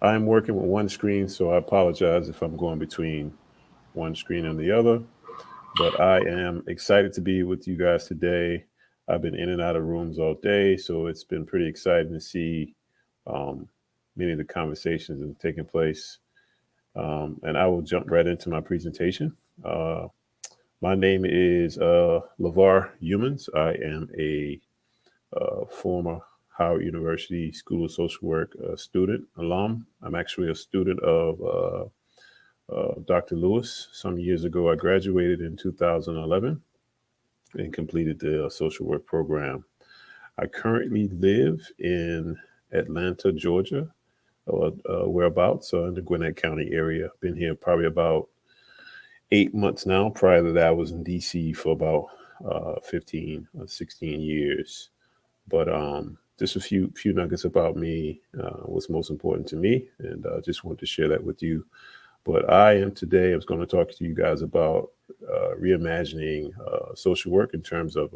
I'm working with one screen, so I apologize if I'm going between one screen and the other. But I am excited to be with you guys today. I've been in and out of rooms all day, so it's been pretty exciting to see um, many of the conversations that have taken place. And I will jump right into my presentation. Uh, my name is Lavar Youmans. I am a former Howard University School of Social Work student, alum. I'm actually a student of Dr. Lewis. Some years ago, I graduated in 2011 and completed the social work program. I currently live in Atlanta, Georgia, whereabouts, in the Gwinnett County area. Been here probably about 8 months now. Prior to that, I was in DC for about 15 or 16 years. But just a few nuggets about me, what's most important to me, and I just wanted to share that with you. But I was going to talk to you guys about reimagining social work in terms of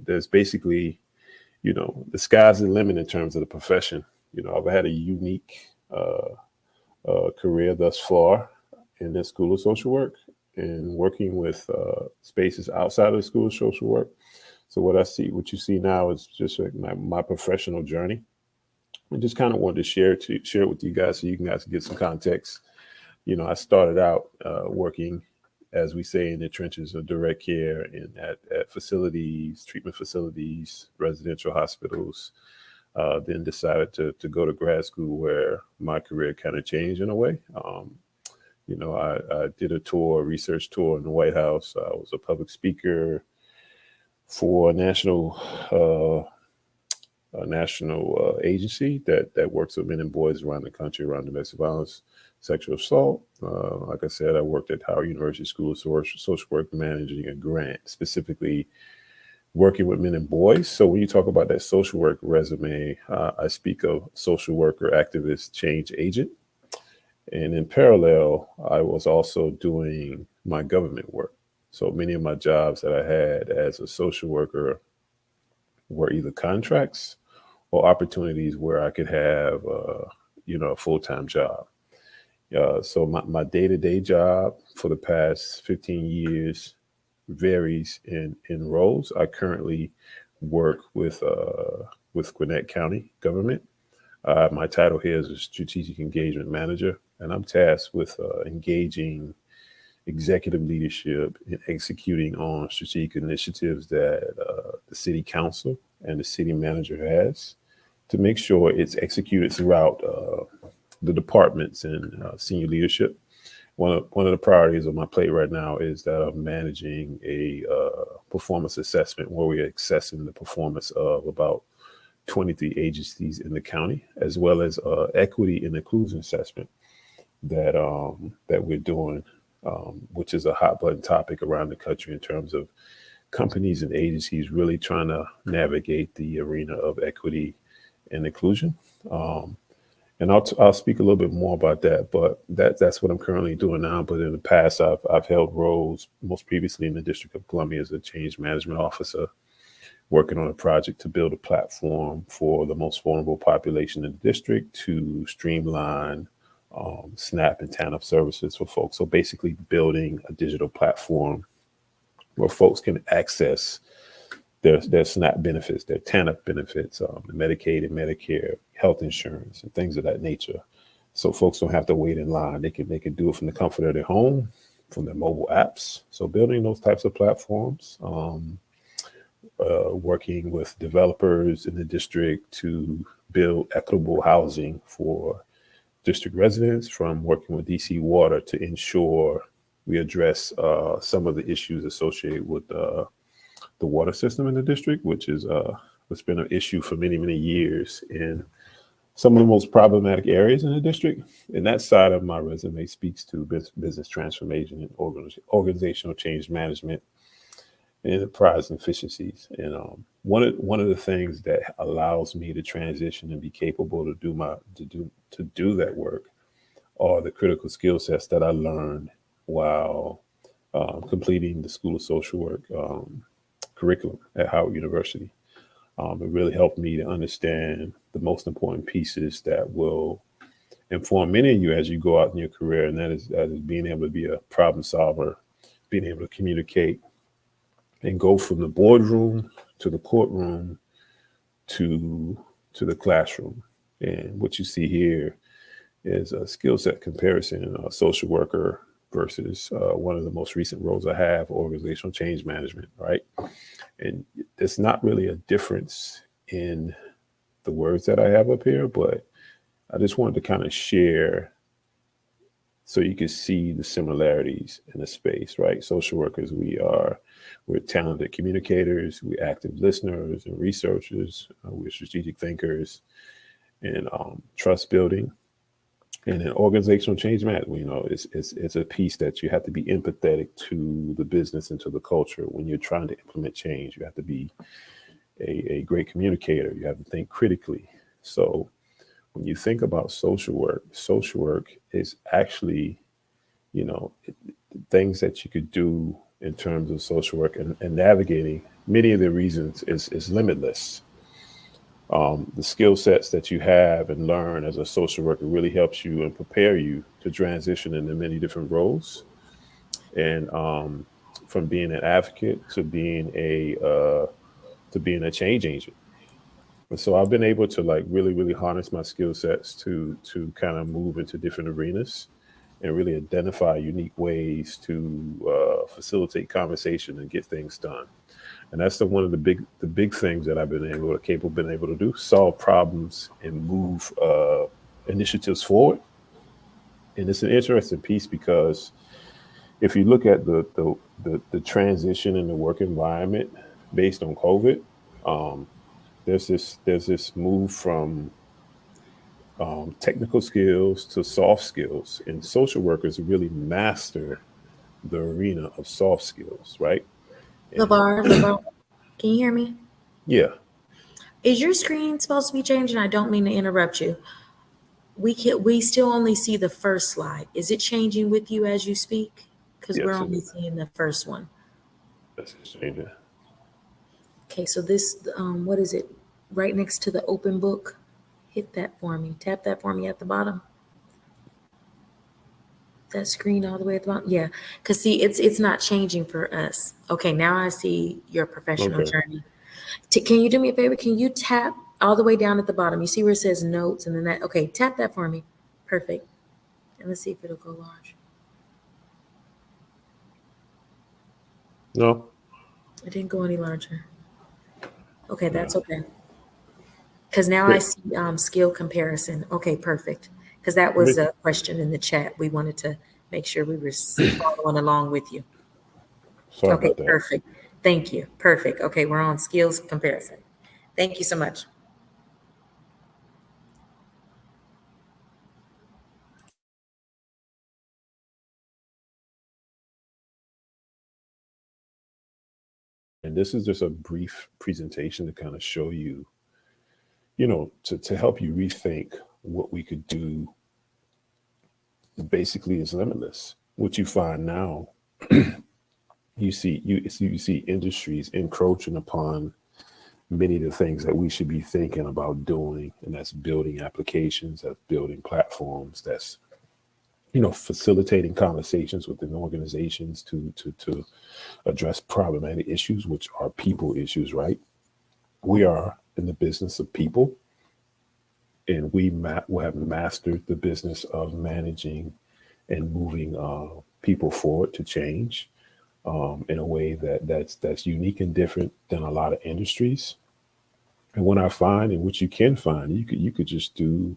there's basically, the sky's the limit in terms of the profession. I've had a unique career thus far in the School of Social Work and working with spaces outside of the School of Social Work. So what you see now is just like my professional journey. I just kind of wanted to share it with you guys so you guys can get some context. I started out working, as we say, in the trenches of direct care and at facilities, treatment facilities, residential hospitals. Then decided to go to grad school where my career kind of changed in a way. I did a research tour in the White House. I was a public speaker for a national agency that works with men and boys around the country around domestic violence, sexual assault. Like I said, I worked at Howard University School of Social Work, managing a grant specifically working with men and boys. So when you talk about that social work resume, I speak of social worker, activist, change agent. And in parallel, I was also doing my government work. So many of my jobs that I had as a social worker were either contracts or opportunities where I could have, a full-time job. So my day-to-day job for the past 15 years varies in roles. I currently work with Gwinnett County government. My title here is a strategic engagement manager, and I'm tasked with engaging executive leadership and executing on strategic initiatives that the city council and the city manager has to make sure it's executed throughout the departments and senior leadership. One of the priorities on my plate right now is that of managing a performance assessment where we're assessing the performance of about 23 agencies in the county, as well as equity and inclusion assessment that we're doing, which is a hot button topic around the country in terms of companies and agencies really trying to navigate the arena of equity and inclusion. And I'll speak a little bit more about that, but that's what I'm currently doing now. But in the past, I've held roles, most previously in the District of Columbia as a change management officer, working on a project to build a platform for the most vulnerable population in the district to streamline SNAP and TANF services for folks. So basically building a digital platform where folks can access their SNAP benefits, their TANF benefits, Medicaid and Medicare, health insurance, and things of that nature. So folks don't have to wait in line. They can do it from the comfort of their home, from their mobile apps. So building those types of platforms, working with developers in the district to build equitable housing for district residents, from working with DC Water to ensure we address some of the issues associated with the water system in the district, which is what's been an issue for many, many years in some of the most problematic areas in the district. And that side of my resume speaks to business transformation and organizational change management, enterprise efficiencies. And one of the things that allows me to transition and be capable to do that work are the critical skill sets that I learned while completing the School of Social Work curriculum at Howard University. It really helped me to understand the most important pieces that will inform many of you as you go out in your career, and that is being able to be a problem solver, being able to communicate, and go from the boardroom to the courtroom to the classroom. And what you see here is a skill set comparison, a social worker versus one of the most recent roles I have, organizational change management, right? And there's not really a difference in the words that I have up here, but I just wanted to kind of share so you can see the similarities in the space, right? Social workers, we're talented communicators, we're active listeners and researchers, we're strategic thinkers, and trust building. And in organizational change management, it's a piece that you have to be empathetic to the business and to the culture. When you're trying to implement change, you have to be a great communicator. You have to think critically. So when you think about social work is actually, things that you could do in terms of social work and navigating many of the reasons is limitless. The skill sets that you have and learn as a social worker really helps you and prepare you to transition into many different roles, and from being an advocate to being a change agent. And so I've been able to like really harness my skill sets to kind of move into different arenas and really identify unique ways to facilitate conversation and get things done. And that's one of the big things that I've been able to do: solve problems and move initiatives forward. And it's an interesting piece because if you look at the transition in the work environment based on COVID, um, there's this move from technical skills to soft skills, and social workers really master the arena of soft skills, right? And Lavar, can you hear me? yeah, Is your screen supposed to be changing? I don't mean to interrupt you. We still only see the first slide. Is it changing with you as you speak? Because we're yes, it only is. seeing the first one. That's changing. Okay, so this, what is it? Right next to the open book. Hit that for me. Tap that for me at the bottom. That screen all the way at the bottom. Yeah, because see, it's not changing for us. Okay, now I see your professional Okay. journey. Can you do me a favor? Can you tap all the way down at the bottom? You see where it says notes and then that. Okay, tap that for me. Perfect. And let's see if it'll go large. No. It didn't go any larger. Okay, Yeah. that's okay. Because now I Great. see skill comparison. Okay, perfect. Because that Let me. was a question in the chat. We wanted to make sure we were following along with you. Sorry Okay, about that. perfect. Thank you. Perfect. Okay, we're on skills comparison. Thank you so much. And this is just a brief presentation to kind of show you, to help you rethink what we could do. Basically, is limitless. What you find now, you see industries encroaching upon many of the things that we should be thinking about doing, and that's building applications, that's building platforms, that's facilitating conversations within organizations to address problematic issues, which are people issues, right? We are in the business of people, and we have mastered the business of managing and moving people forward to change in a way that's unique and different than a lot of industries. And what I find, and what you can find, you could just do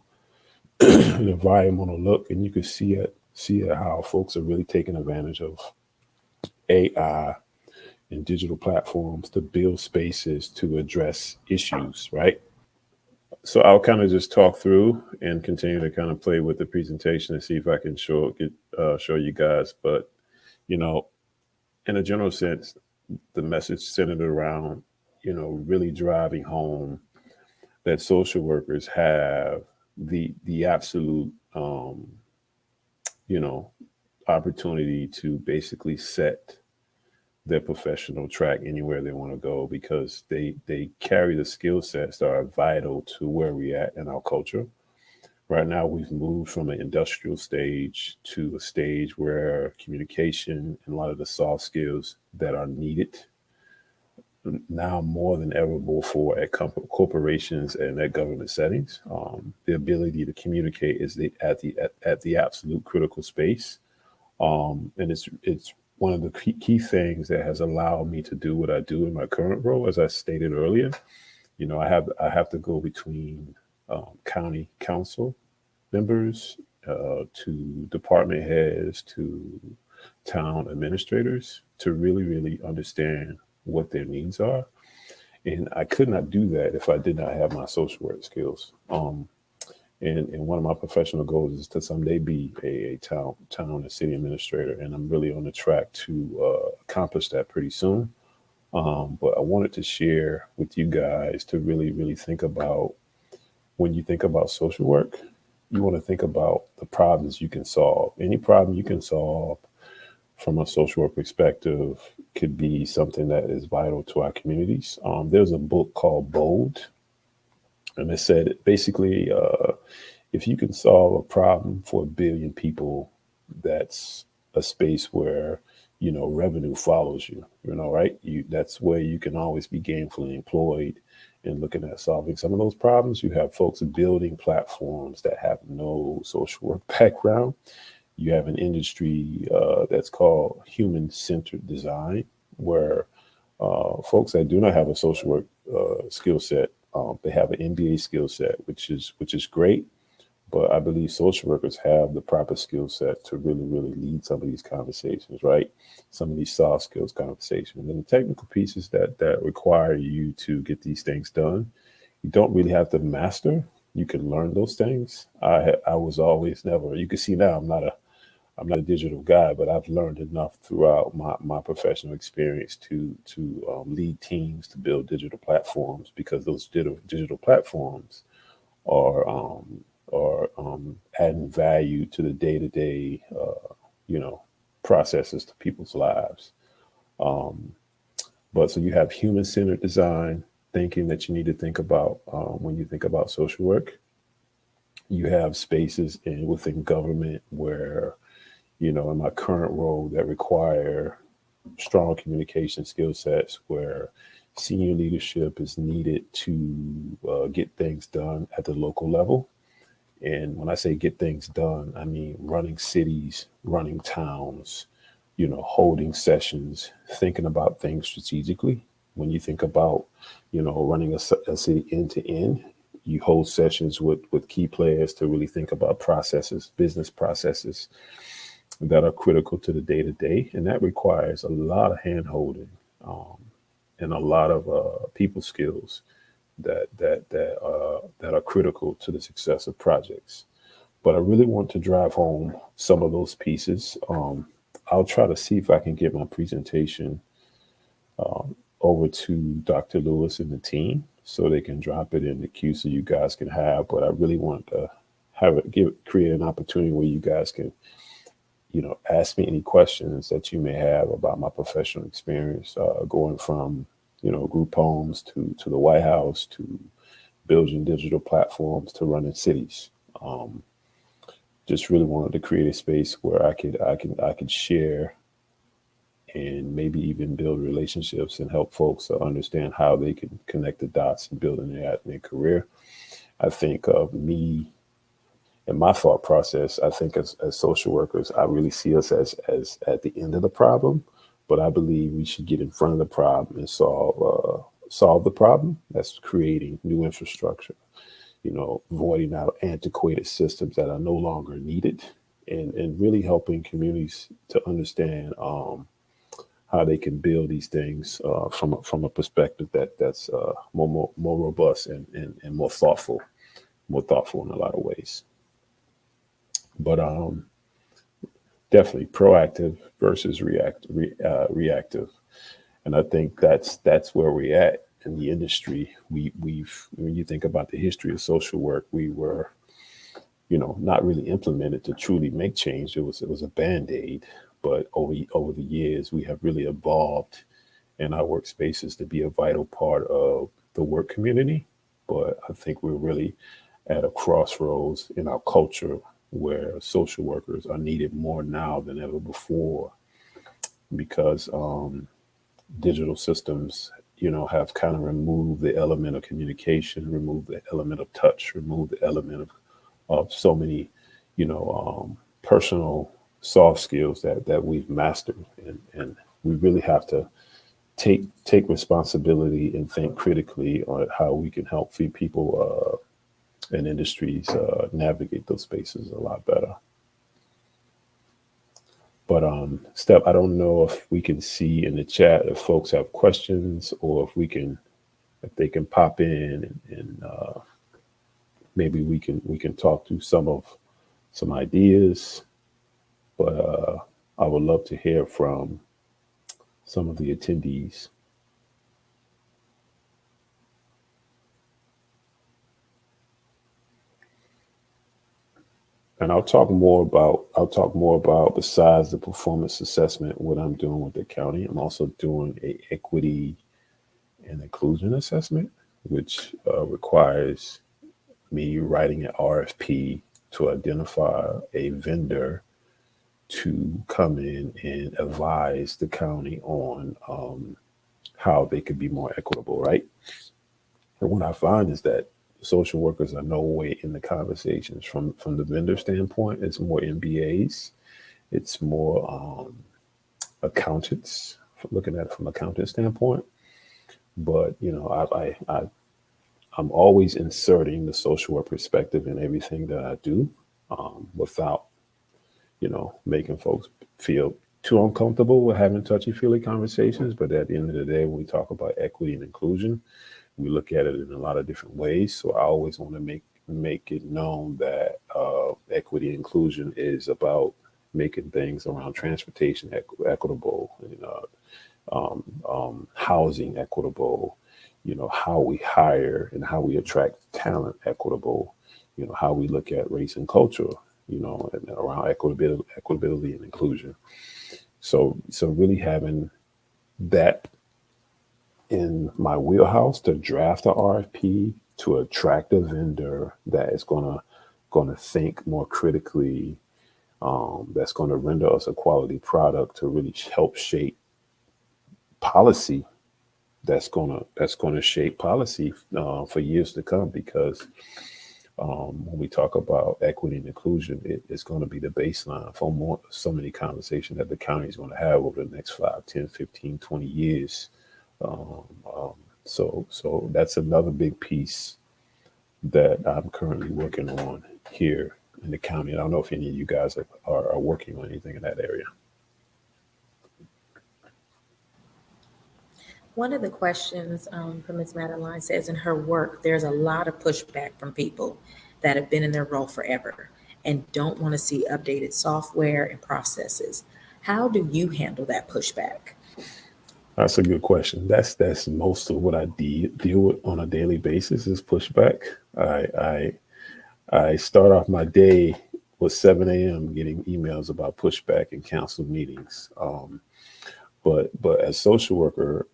an environmental look, and you could see it how folks are really taking advantage of AI and digital platforms to build spaces to address issues, right? So I'll kind of just talk through and continue to kind of play with the presentation and see if I can show you guys. But you know, in a general sense, the message centered around really driving home that social workers have the absolute you know opportunity to basically set their professional track anywhere they want to go, because they carry the skill sets that are vital to where we're at in our culture. Right now, we've moved from an industrial stage to a stage where communication and a lot of the soft skills that are needed now more than ever before at corporations and at government settings. The ability to communicate is at the absolute critical space, and it's one of the key things that has allowed me to do what I do in my current role. As I stated earlier, I have to go between county council members, to department heads, to town administrators, to really understand what their needs are. And I could not do that if I did not have my social work skills. And one of my professional goals is to someday be a town and city administrator, and I'm really on the track to accomplish that pretty soon. But I wanted to share with you guys to really think about, when you think about social work, you want to think about the problems you can solve. Any problem you can solve from a social work perspective could be something that is vital to our communities. There's a book called Bold, and it said basically, if you can solve a problem for 1 billion people, that's a space where revenue follows you. Right? That's where you can always be gainfully employed. And looking at solving some of those problems, you have folks building platforms that have no social work background. You have an industry that's called human-centered design, where folks that do not have a social work skill set, they have an MBA skill set, which is great. But I believe social workers have the proper skill set to really lead some of these conversations, right? Some of these soft skills conversations, and the technical pieces that require you to get these things done. You don't really have to master. You can learn those things. I was always never. You can see now I'm not a digital guy, but I've learned enough throughout my professional experience to lead teams to build digital platforms, because those digital platforms are adding value to the day-to-day, processes to people's lives. But so you have human-centered design thinking that you need to think about when you think about social work. You have spaces within government where, in my current role, that require strong communication skill sets, where senior leadership is needed to get things done at the local level. And when I say get things done, I mean running cities, running towns, holding sessions, thinking about things strategically. When you think about, running a city end to end, you hold sessions with key players to really think about processes, business processes that are critical to the day to day. And that requires a lot of hand holding, and a lot of people skills that are critical to the success of projects. But I really want to drive home some of those pieces. I'll try to see if I can get my presentation over to Dr. Lewis and the team so they can drop it in the queue so you guys can have. But I really want to create an opportunity where you guys can, ask me any questions that you may have about my professional experience, going from, group homes to the White House, to building digital platforms, to running cities. Just really wanted to create a space where I could share and maybe even build relationships and help folks to understand how they can connect the dots and build in their career. I think of me and my thought process. I think as social workers, I really see us as at the end of the problem, but I believe we should get in front of the problem and solve the problem. That's creating new infrastructure, voiding out antiquated systems that are no longer needed, and really helping communities to understand how they can build these things from a perspective that's more robust and more thoughtful in a lot of ways. But definitely proactive versus reactive, and I think that's where we're at in the industry. We've when you think about the history of social work, we were not really implemented to truly make change. It was a band-aid, but over the years, we have really evolved in our workspaces to be a vital part of the work community. But I think we're really at a crossroads in our culture where social workers are needed more now than ever before because digital systems, have kind of removed the element of communication, removed the element of touch, removed the element of so many, personal soft skills that we've mastered, and we really have to take responsibility and think critically on how we can help feed people and industries navigate those spaces a lot better. But Step, I don't know if we can see in the chat if folks have questions or if they can pop in and maybe we can talk through some ideas. But I would love to hear from some of the attendees. And I'll talk more about besides the performance assessment, what I'm doing with the county. I'm also doing a equity and inclusion assessment, which requires me writing an RFP to identify a vendor to come in and advise the county on how they could be more equitable, right? And what I find is that social workers are no way in the conversations from the vendor standpoint. It's more MBAs, it's more accountants, looking at it from accountant standpoint. But I'm always inserting the social work perspective in everything that I do, without making folks feel too uncomfortable with having touchy feely conversations. But at the end of the day, when we talk about equity and inclusion, we look at it in a lot of different ways. So I always want to make it known that equity and inclusion is about making things around transportation equitable, and housing equitable, how we hire and how we attract talent equitable, how we look at race and culture, and around equitability and inclusion. So really having that in my wheelhouse to draft a RFP to attract a vendor that is gonna think more critically, that's gonna render us a quality product to really help shape policy. That's gonna shape policy for years to come, because when we talk about equity and inclusion, it's going to be the baseline for so many conversations that the county is going to have over the next 5, 10, 15, 20 years. Um, um, so that's another big piece that I'm currently working on here in the county. I don't know if any of you guys are working on anything in that area. One of the questions from Ms. Madeline says in her work, there's a lot of pushback from people that have been in their role forever and don't want to see updated software and processes. How do you handle that pushback? That's a good question. That's most of what I deal with on a daily basis is pushback. I start off my day with 7 a.m. getting emails about pushback in council meetings. But as a social worker,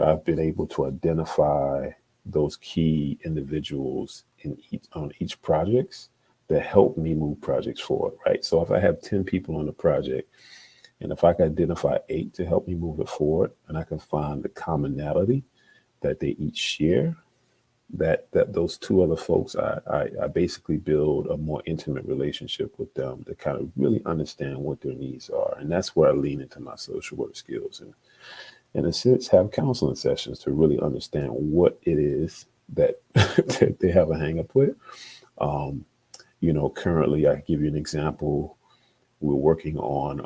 I've been able to identify those key individuals on each projects that help me move projects forward, right? So if I have 10 people on the project, and if I can identify 8 to help me move it forward, and I can find the commonality that they each share, that those 2 other folks, I basically build a more intimate relationship with them to kind of really understand what their needs are. And that's where I lean into my social work skills, and in a sense have counseling sessions to really understand what it is that, that they have a hang up with. Um, Currently, I give you an example. We're working on,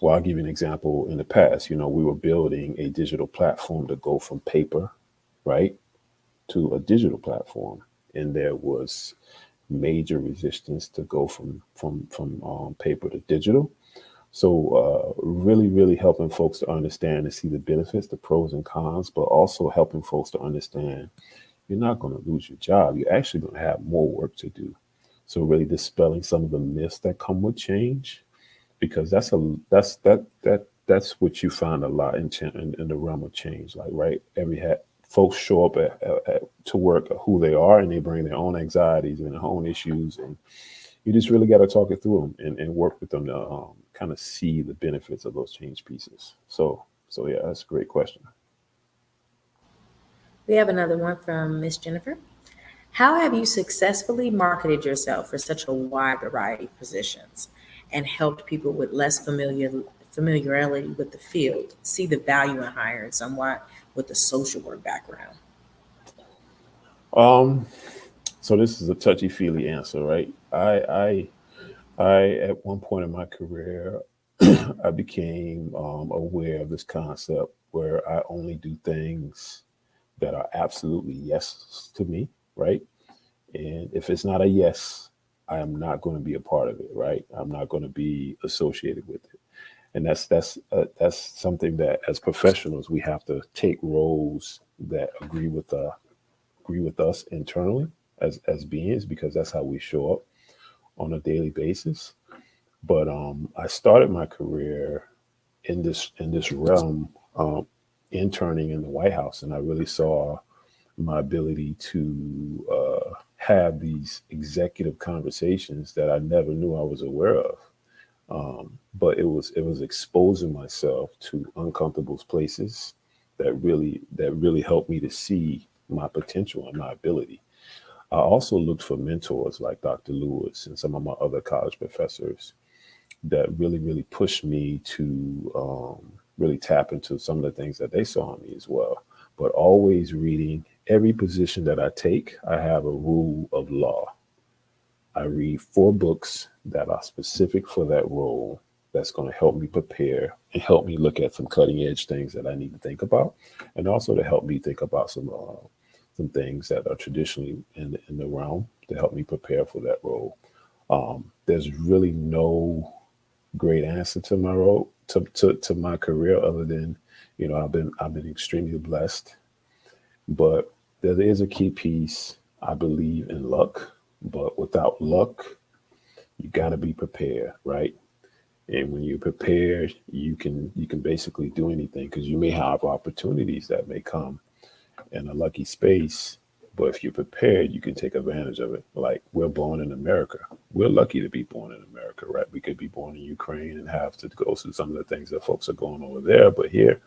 well, I'll give you an example. In the past, we were building a digital platform to go from paper, right, to a digital platform. And there was major resistance to go from paper to digital. So really, really helping folks to understand and see the benefits, the pros and cons, but also helping folks to understand you're not going to lose your job. You're actually going to have more work to do. So really dispelling some of the myths that come with change, because that's what you find a lot in the realm of change. Like, right, folks show up to work who they are, and they bring their own anxieties and their own issues, and you just really got to talk it through them and work with them to kind of see the benefits of those change pieces. So yeah, that's a great question. We have another one from Miss Jennifer. How have you successfully marketed yourself for such a wide variety of positions and helped people with less familiarity with the field see the value in hiring someone with a social work background? Um, so this is a touchy feely answer, right? I at one point in my career, I became aware of this concept where I only do things that are absolutely yes to me, right? And if it's not a yes, I am not going to be a part of it, right? I'm not going to be associated with it. And that's something that as professionals we have to take roles that agree with us internally as beings, because that's how we show up on a daily basis. But I started my career in this realm, interning in the White House, and I really saw my ability to have these executive conversations that I never knew I was aware of. But it was exposing myself to uncomfortable places that really helped me to see my potential and my ability. I also looked for mentors like Dr. Lewis and some of my other college professors that really pushed me to really tap into some of the things that they saw in me as well. But always reading every position that I take, I have a rule of law. I read 4 books that are specific for that role that's going to help me prepare and help me look at some cutting edge things that I need to think about, and also to help me think about some things that are traditionally in the realm to help me prepare for that role. There's really no great answer to my role to my career other than, I've been extremely blessed. But there is a key piece. I believe in luck, but without luck, you got to be prepared, right? And when you're prepared, you can basically do anything, because you may have opportunities that may come in a lucky space. But if you're prepared, you can take advantage of it. Like, we're born in America. We're lucky to be born in America, right? We could be born in Ukraine and have to go through some of the things that folks are going over there. But here,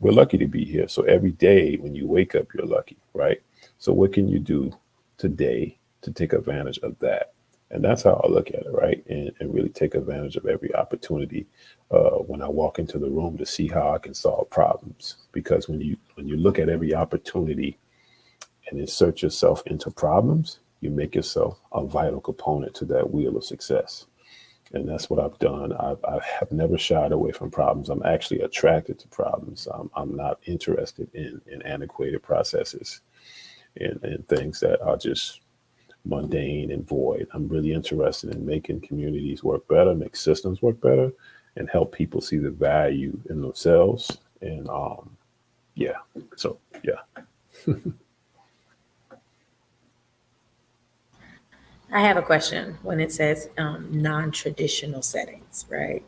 we're lucky to be here. So every day when you wake up, you're lucky, right? So what can you do today to take advantage of that? And that's how I look at it, right? And really take advantage of every opportunity when I walk into the room to see how I can solve problems. Because when you look at every opportunity and insert yourself into problems, you make yourself a vital component to that wheel of success. And that's what I've done. I have never shied away from problems. I'm actually attracted to problems. I'm not interested in antiquated processes and things that are just mundane and void. I'm really interested in making communities work better, make systems work better, and help people see the value in themselves. And yeah, so yeah. I have a question when it says non-traditional settings, right?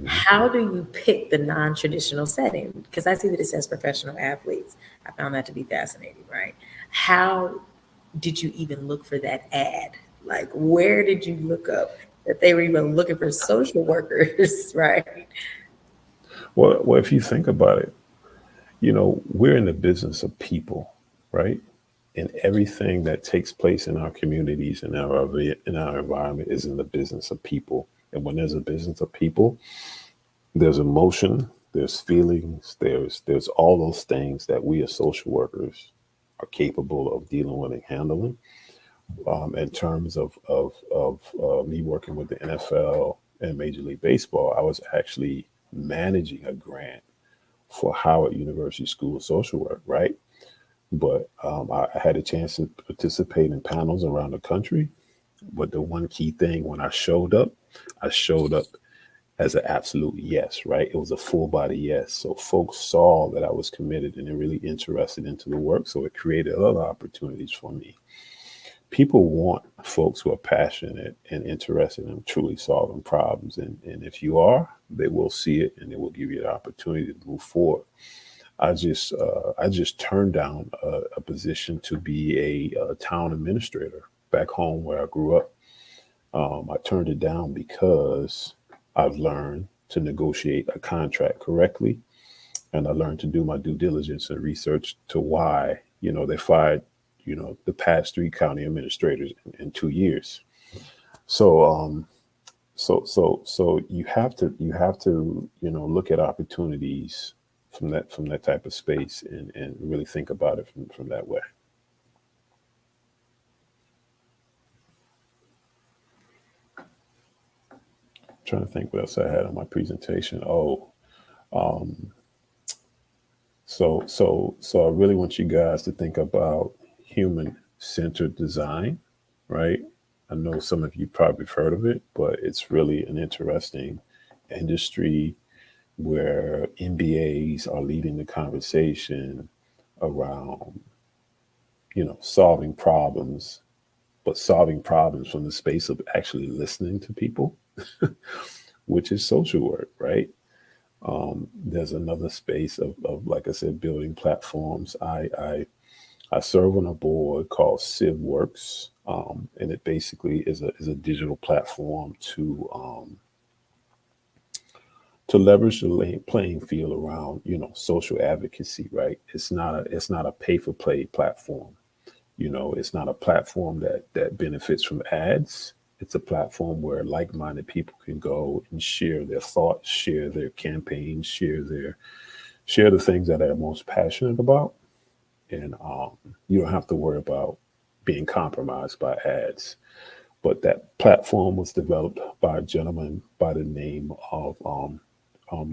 Mhm. How do you pick the non-traditional setting? Because I see that it says professional athletes. I found that to be fascinating, right? How did you even look for that ad? Like, where did you look up that they were even looking for social workers, right? Well, if you think about it, we're in the business of people, right? And everything that takes place in our communities and in our environment is in the business of people. And when there's a business of people, there's emotion, there's feelings, there's all those things that we as social workers are capable of dealing with and handling. In terms of me working with the NFL and Major League Baseball, I was actually managing a grant for Howard University School of Social Work, right? But I had a chance to participate in panels around the country. But the one key thing, when I showed up as an absolute yes, right? It was a full body yes. So folks saw that I was committed and really interested into the work. So it created other opportunities for me. people want folks who are passionate and interested in truly solving problems. And if you are, they will see it and they will give you the opportunity to move forward. I just turned down a position to be a town administrator back home where I grew up. I turned it down because I've learned to negotiate a contract correctly, and I learned to do my due diligence and research to why they fired the past three county administrators in 2 years. So so you have to look at opportunities from that type of space and really think about it from that way. Trying to think what else I had on my presentation. Oh, um, so I really want you guys to think about human centered design, right? I know some of you probably have heard of it, but it's really an interesting industry where MBAs are leading the conversation around, solving problems, but solving problems from the space of actually listening to people, which is social work, right? There's another space of, like I said, building platforms. I serve on a board called CivWorks, and it basically is a digital platform to leverage the playing field around social advocacy. Right? It's not a pay for play platform. It's not a platform that benefits from ads. It's a platform where like-minded people can go and share their thoughts, share their campaigns, share the things that they're most passionate about, and you don't have to worry about being compromised by ads. But that platform was developed by a gentleman by the name of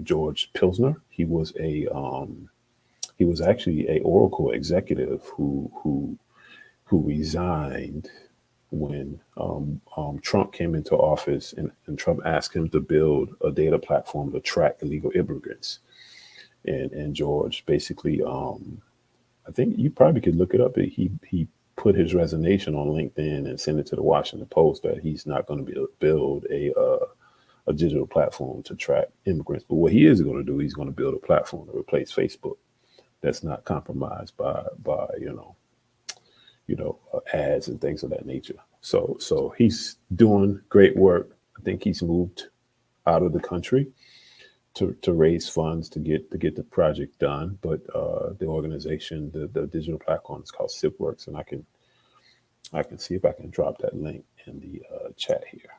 George Pilsner. He was actually a Oracle executive who resigned when Trump came into office, and Trump asked him to build a data platform to track illegal immigrants. And George basically, I think you probably could look it up. He put his resignation on LinkedIn and sent it to the Washington Post that he's not going to build a digital platform to track immigrants. But what he is going to do, he's going to build a platform to replace Facebook that's not compromised by ads and things of that nature. So he's doing great work. I think he's moved out of the country to raise funds to get the project done. But the organization, the digital platform is called SipWorks, and I can see if I can drop that link in the chat here.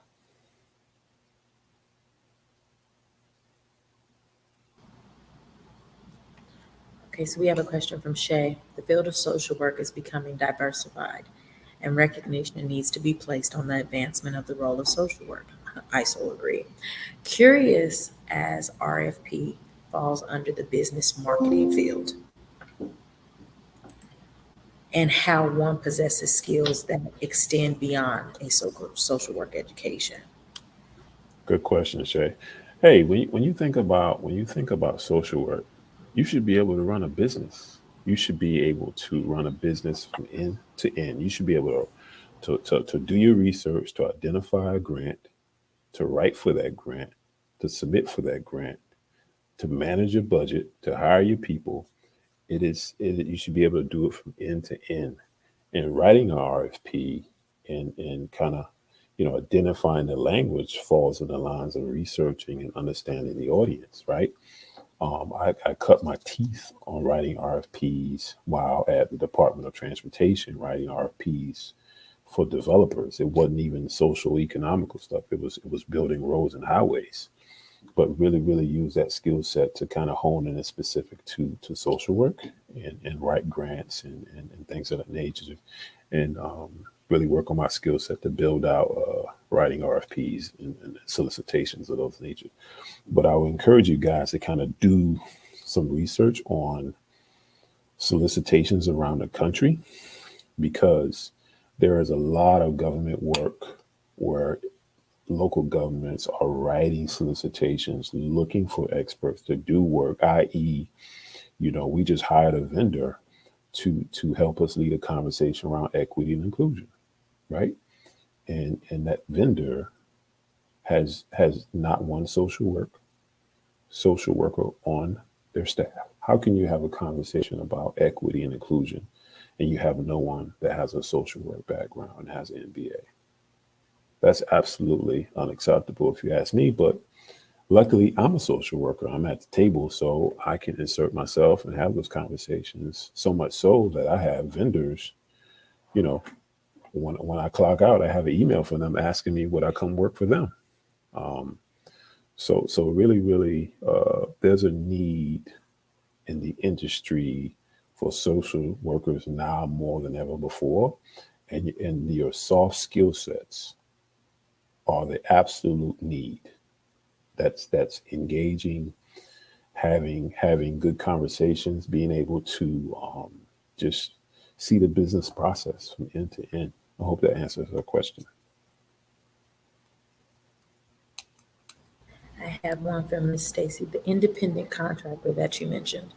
Okay, so we have a question from Shay. The field of social work is becoming diversified, and recognition needs to be placed on the advancement of the role of social work. I so agree. Curious as RFP falls under the business marketing field and how one possesses skills that extend beyond a social work education. Good question, Shay. Hey, when you think about social work, you should be able to run a business. You should be able to run a business from end to end. You should be able to do your research, to identify a grant, to write for that grant, to submit for that grant, to manage your budget, to hire your people. You should be able to do it from end to end. And writing an RFP and kind of identifying the language falls in the lines of researching and understanding the audience, right? I cut my teeth on writing RFPs while at the Department of Transportation, writing RFPs for developers. It wasn't even social economical stuff. It was building roads and highways. But really use that skill set to kind of hone in a specific to social work and write grants and things of that nature, and really work on my skill set to build out writing RFPs and solicitations of those nature. But I would encourage you guys to kind of do some research on solicitations around the country, because there is a lot of government work where local governments are writing solicitations looking for experts to do work, i.e., we just hired a vendor to help us lead a conversation around equity and inclusion. right? And that vendor has not one social worker on their staff. How can you have a conversation about equity and inclusion and you have no one that has a social work background and has an MBA? That's absolutely unacceptable if you ask me. But luckily, I'm a social worker. I'm at the table, so I can insert myself and have those conversations. So much so that I have vendors, you know, when I clock out, I have an email from them asking me would I come work for them. Um, so really, really, there's a need in the industry for social workers now more than ever before, and your soft skill sets are the absolute need. That's engaging, having good conversations, being able to just see the business process from end to end. I hope that answers the question. I have one from Miss Stacy, the independent contractor that you mentioned.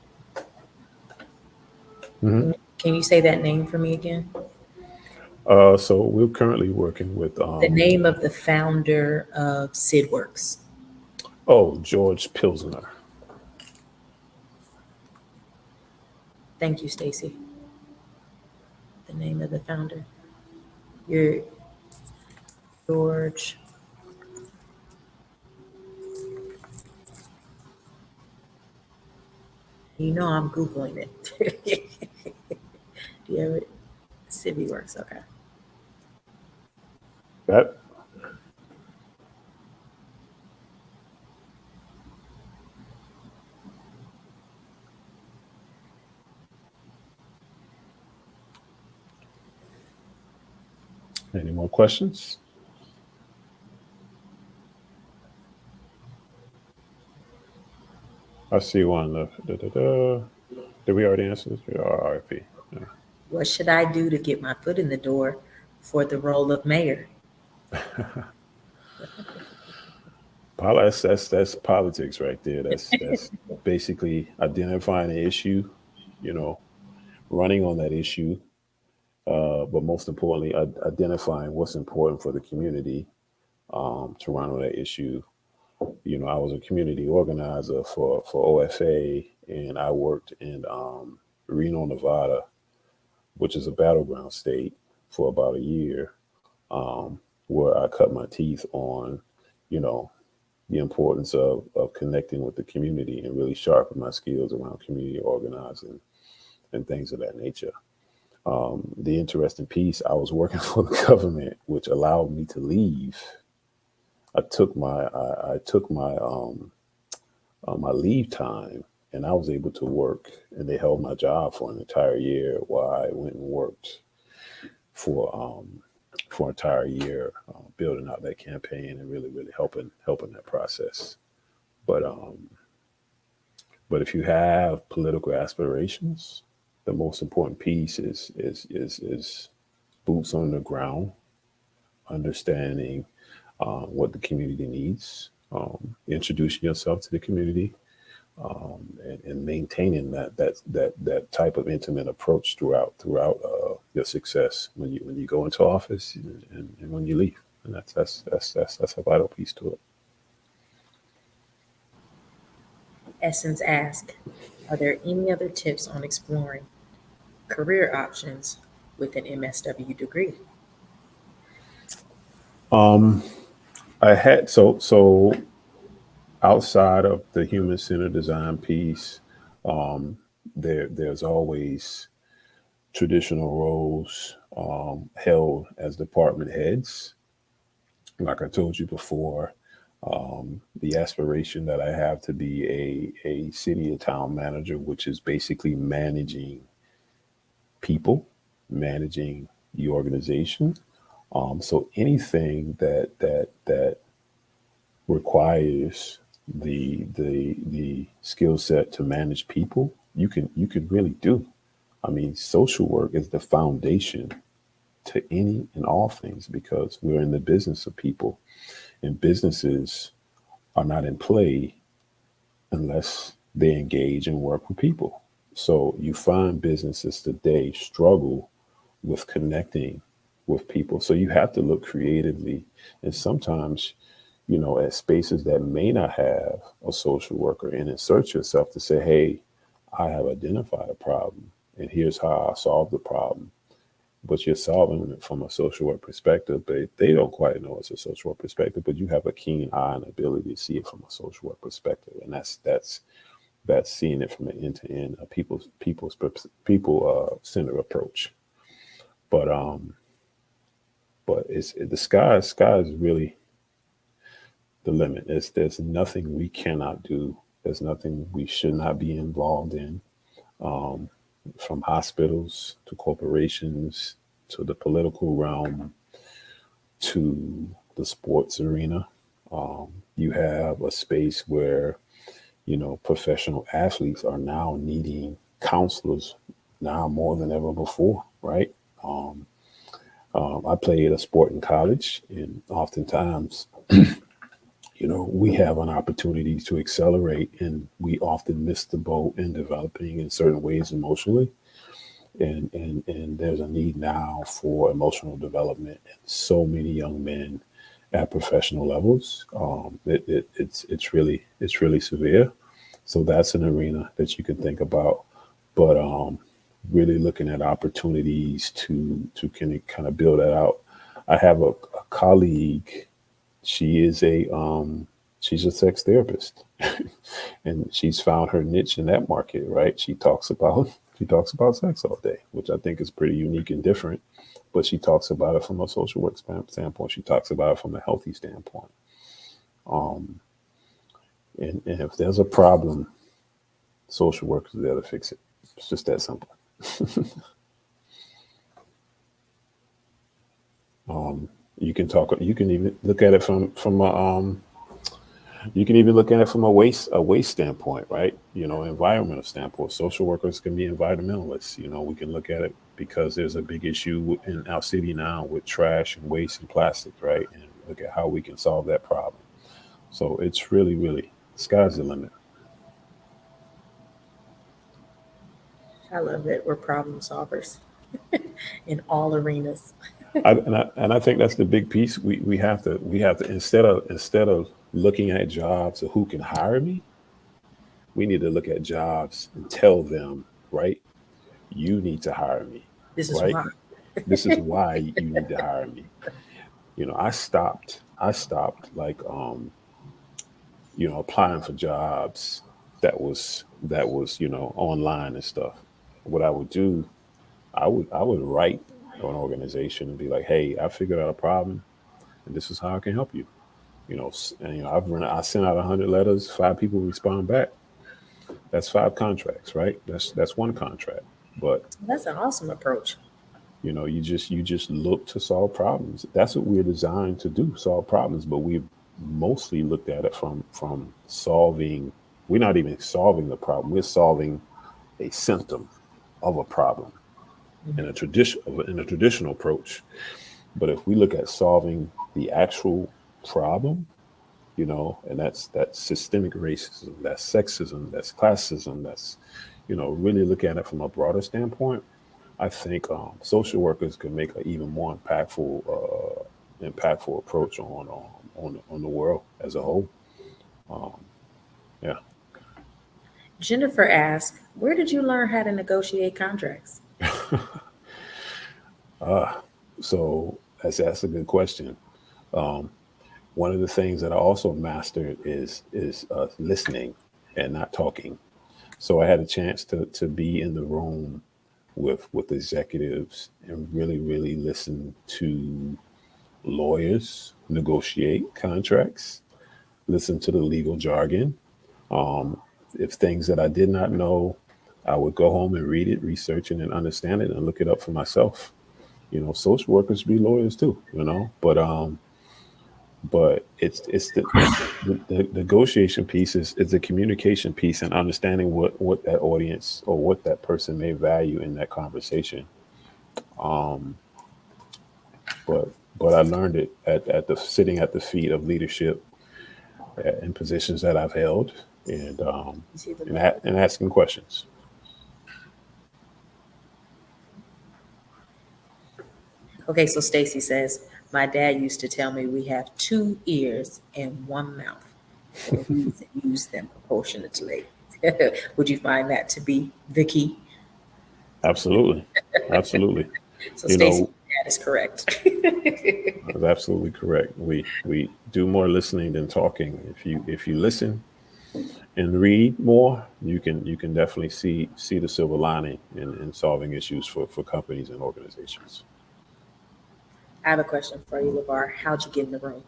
Mhm. Can you say that name for me again? So we're currently working with The name of the founder of SidWorks. George Pilsner. Thank you, Stacy. The name of the founder. You're George. You know I'm Googling it. Do you have it? CiviWorks, okay. That any more questions? I see one. Did we already answer this? RIP. Yeah. What should I do to get my foot in the door for the role of mayor? That's politics right there. That's basically identifying an issue, you know, running on that issue, but most importantly, identifying what's important for the community to run on that issue. You know, I was a community organizer for OFA, and I worked in Reno, Nevada, which is a battleground state, for about a year, where I cut my teeth on, you know, the importance of connecting with the community and really sharpen my skills around community organizing and things of that nature. The interesting piece, I was working for the government, which allowed me to leave. I took my leave time, and I was able to work, and they held my job for an entire year while I went and worked for an entire year, building out that campaign and really really helping that process. But if you have political aspirations, the most important piece is boots on the ground, understanding what the community needs, introducing yourself to the community, and maintaining that type of intimate approach throughout your success when you go into office and when you leave. And that's a vital piece to it. Essence ask, are there any other tips on exploring career options with an MSW degree? Um, I had so outside of the human centered design piece, um, there's always traditional roles held as department heads. Like I told you before, the aspiration that I have to be a city or town manager, which is basically managing people, managing the organization. So anything that requires the skill set to manage people, you can really do. I mean, social work is the foundation to any and all things because we're in the business of people, and businesses are not in play unless they engage and work with people. So you find businesses today struggle with connecting with people. So you have to look creatively, and sometimes, at spaces that may not have a social worker, and insert yourself to say, hey, I have identified a problem, and here's how I solve the problem. But you're solving it from a social work perspective, but they don't quite know it's a social work perspective, but you have a keen eye and ability to see it from a social work perspective. And that's seeing it from an end to end, a people centered approach. But it's the sky is really the limit. There's nothing we cannot do. There's nothing we should not be involved in, from hospitals to corporations to the political realm to the sports arena. You have a space where, professional athletes are now needing counselors now more than ever before, right? I played a sport in college, and oftentimes, we have an opportunity to accelerate, and we often miss the boat in developing in certain ways emotionally. And there's a need now for emotional development in so many young men at professional levels. It's really severe. So that's an arena that you can think about, but really looking at opportunities to kind of build that out. I have a colleague. She is she's a sex therapist, and she's found her niche in that market. Right? She talks about sex all day, which I think is pretty unique and different. But she talks about it from a social work standpoint. She talks about it from a healthy standpoint. Um, and if there's a problem, social workers are there to fix it. It's just that simple. You can talk. You can even look at it from a you can even look at it from a waste standpoint, right? Environmental standpoint. Social workers can be environmentalists. We can look at it because there's a big issue in our city now with trash and waste and plastic, right? And look at how we can solve that problem. So it's really, really sky's the limit. I love it. We're problem solvers in all arenas. And I think that's the big piece. We have to instead of looking at jobs of who can hire me, we need to look at jobs and tell them, right, you need to hire me, This is right? why. This is why you need to hire me. I stopped like applying for jobs that was online and stuff. What I would do, I would write an organization and be like, hey, I figured out a problem, and this is how I can help you. And I sent out 100 letters, 5 people respond back. That's 5 contracts, right? That's one contract. But That's an awesome approach. you just look to solve problems. That's what we're designed to do, solve problems. But we've mostly looked at it from solving. We're not even solving the problem. We're solving a symptom of a problem in a traditional approach. But if we look at solving the actual problem, and that's systemic racism, that's sexism, that's classism, that's really look at it from a broader standpoint. I think social workers can make an even more impactful approach on the world as a whole. Um, yeah. Jennifer asked, where did you learn how to negotiate contracts? So that's a good question. Um, One of the things that I also mastered is listening and not talking. So I had a chance to be in the room with executives and really listen to lawyers negotiate contracts, listen to the legal jargon. Um, if things that I did not know, I would go home and read it, research it, and understand it, and look it up for myself. Social workers be lawyers too, but it's the negotiation piece is the communication piece and understanding what that audience or what that person may value in that conversation. Um, but I learned it at the sitting at the feet of leadership in positions that I've held, and You see the and, love. and asking questions. Okay, so Stacy says, my dad used to tell me we have two ears and one mouth, and we need to use them proportionately. Would you find that to be the key? Absolutely, absolutely. So You Stacy, know, that is correct. that's absolutely correct. We do more listening than talking. If you listen and read more, you can definitely see the silver lining in solving issues for companies and organizations. I have a question for you, LeVar. How'd you get in the room?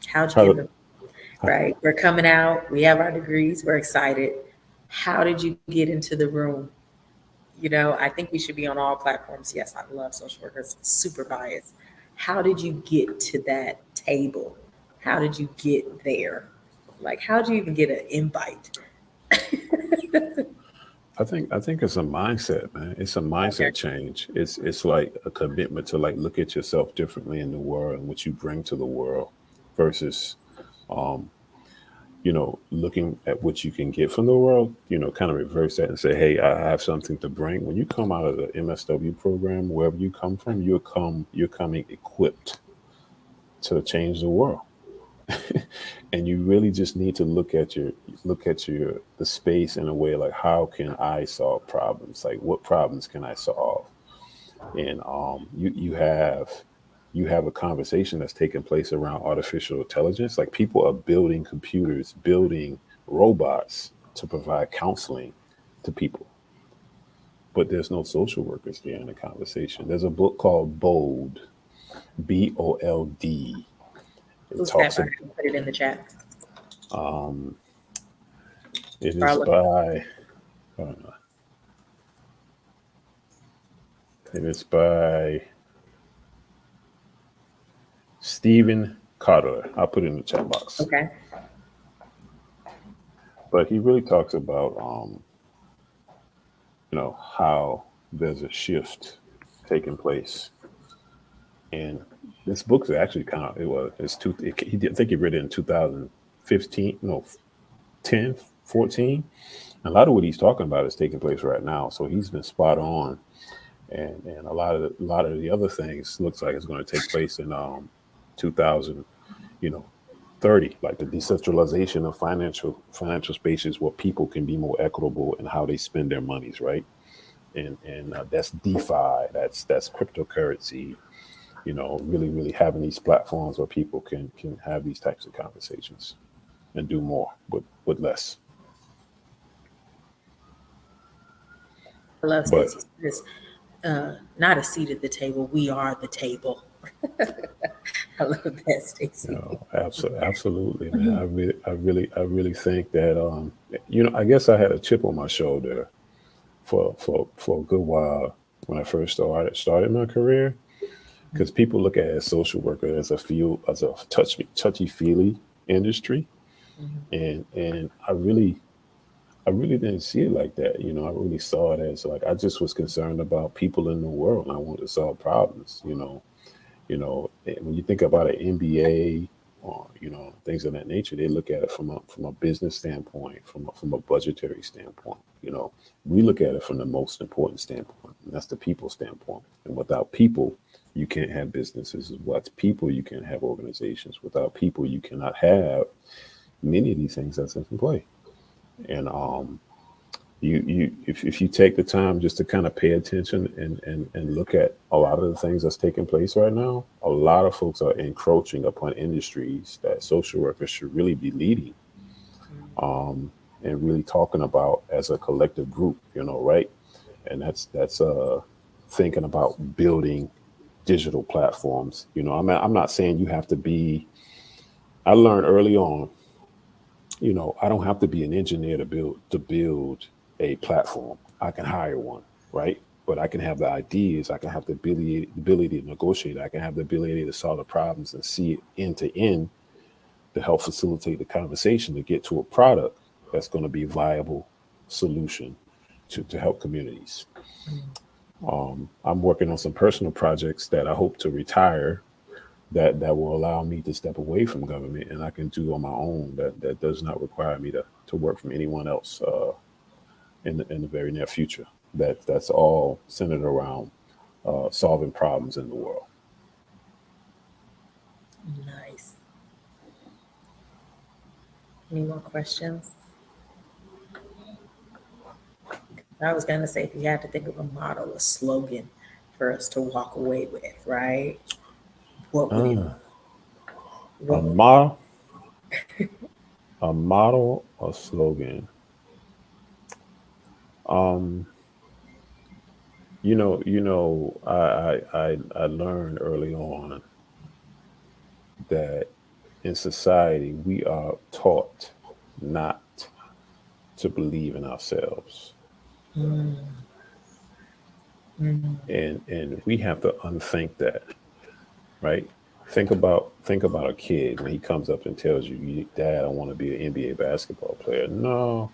How'd you get in How, the room? Right? We're coming out, we have our degrees, we're excited. How did you get into the room? I think we should be on all platforms. Yes, I love social workers, super biased. How did you get to that table? How did you get there? Like, how did you even get an invite? I think it's a mindset, man. It's a Okay. mindset change. It's like a commitment to like look at yourself differently in the world and what you bring to the world versus um, looking at what you can get from the world, kind of reverse that and say, hey, I have something to bring. When you come out of the MSW program, wherever you come from, you're coming equipped to change the world. And you really just need to look at your the space in a way like, how can I solve problems? Like, what problems can I solve? And you have a conversation that's taking place around artificial intelligence. Like, people are building computers, building robots to provide counseling to people, but there's no social workers there in the conversation. There's a book called Bold, Bold. It Who's that talks by? about, Put it in the chat. um, it is Carla. by uh, it is by Stephen Carter. I'll put it in the chat box. Okay. But he really talks about how there's a shift taking place. And this book is actually kind of, I think he read it in 2015, no, 10, 14. A lot of what he's talking about is taking place right now. So he's been spot on. And a lot of the other things looks like it's going to take place in 2000, you know, 30, like the decentralization of financial spaces where people can be more equitable in how they spend their monies, right? And that's DeFi, that's cryptocurrency. Really having these platforms where people can have these types of conversations and do more with less. I love But Stacey. Says, not a seat at the table. We are the table. I love that, Stacey. absolutely, man. I really think that I guess I had a chip on my shoulder for a good while when I first started my career, because people look at it as social worker as a touchy feely industry, Mhm. and I really didn't see it like that. I really saw it as like, I just was concerned about people in the world, and I wanted to solve problems. When you think about an MBA or things of that nature, they look at it from a business standpoint, from a budgetary standpoint. We look at it from the most important standpoint, and that's the people standpoint. And without people, you can't have businesses. Without people, you can't have organizations. Without people, you cannot have many of these things that's in play. And if you take the time just to kind of pay attention and look at a lot of the things that's taking place right now, a lot of folks are encroaching upon industries that social workers should really be leading, and really talking about as a collective group, right? And that's thinking about building digital platforms. I'm not saying you have to be. I learned early on, I don't have to be an engineer to build a platform. I can hire one, right? But I can have the ideas. I can have the ability to negotiate. I can have the ability to solve the problems and see it end to end to help facilitate the conversation to get to a product that's going to be a viable solution to help communities. I'm working on some personal projects that I hope to retire, that will allow me to step away from government and I can do on my own, that does not require me to work from anyone else in the very near future. That's all centered around solving problems in the world. Nice. Any more questions? I was gonna say, if you had to think of a model, a slogan for us to walk away with, right? What would it? Uh, a What would it? model, a model, a slogan. Um, I learned early on that in society we are taught not to believe in ourselves, Mm, mm, and we have to unthink that, right? Think about a kid when he comes up and tells you, "Dad, I want to be an NBA basketball player." No,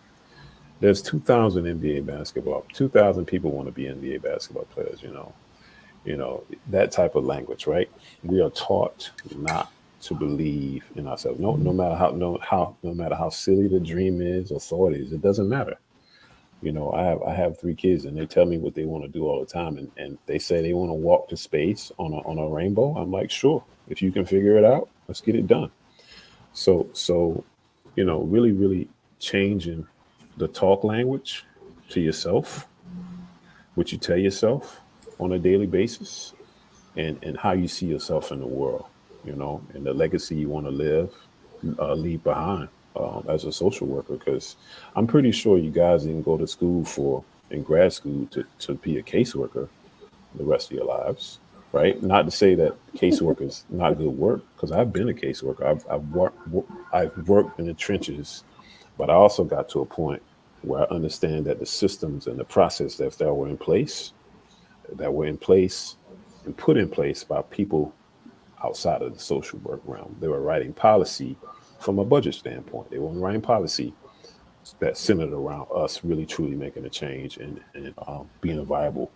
there's 2,000 NBA basketball. 2,000 people want to be NBA basketball players. That type of language, right? We are taught not to believe in ourselves. No matter no matter how silly the dream is or thought is, it doesn't matter. I have 3 kids, and they tell me what they want to do all the time, and they say they want to walk to space on a rainbow. I'm like, sure, if you can figure it out, let's get it done. So really, really changing the talk language to yourself, what you tell yourself on a daily basis, and how you see yourself in the world, and the legacy you want to leave behind as a social worker. Because I'm pretty sure you guys didn't go to school in grad school to be a caseworker the rest of your lives, right? Not to say that casework is not good work, because I've been a caseworker. I've worked in the trenches, but I also got to a point where I understand that the systems and the process that were in place and put in place by people outside of the social work realm. They were writing policy from a budget standpoint. They weren't writing policy that centered around us really truly making a change and being a viable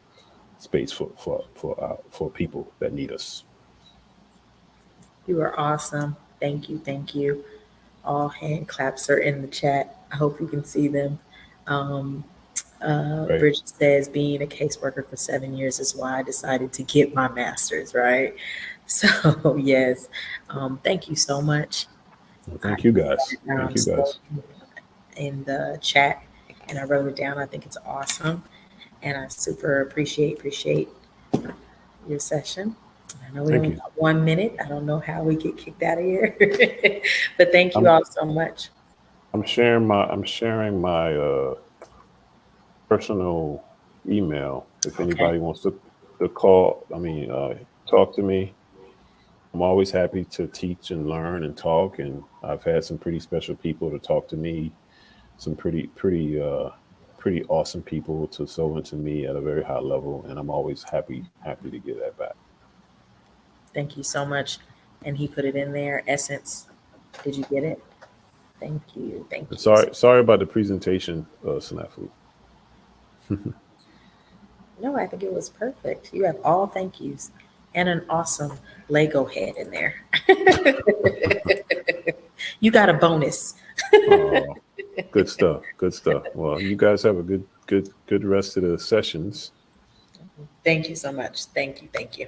space for people that need us. you are awesome. Thank you. Thank you. All hand claps are in the chat. I hope you can see them. Um, Right. Bridget says, being a caseworker for 7 years is why I decided to get my master's, right? So, yes, thank you so much. Well, I thank you wrote guys. it Thank down you guys. in the chat, and I wrote it down. I think it's awesome, and I super appreciate your session. I know we Thank only you. got 1 minute. I don't know how we get kicked out of here, but thank you I'm all so much. I'm sharing my personal email. If Okay. anybody wants to call, talk to me. I'm always happy to teach and learn and talk. And I've had some pretty special people to talk to me, some pretty awesome people to sew into me at a very high level. And I'm always happy to give that back. Thank you so much. And he put it in there. Essence. Did you get it? Thank you. And Thank you. sorry about the presentation, Snafu. No, I think it was perfect. You have all thank yous and an awesome Lego head in there. You got a bonus. Oh, good stuff. Good stuff. Well, you guys have a good rest of the sessions. Thank you so much. Thank you. Thank you.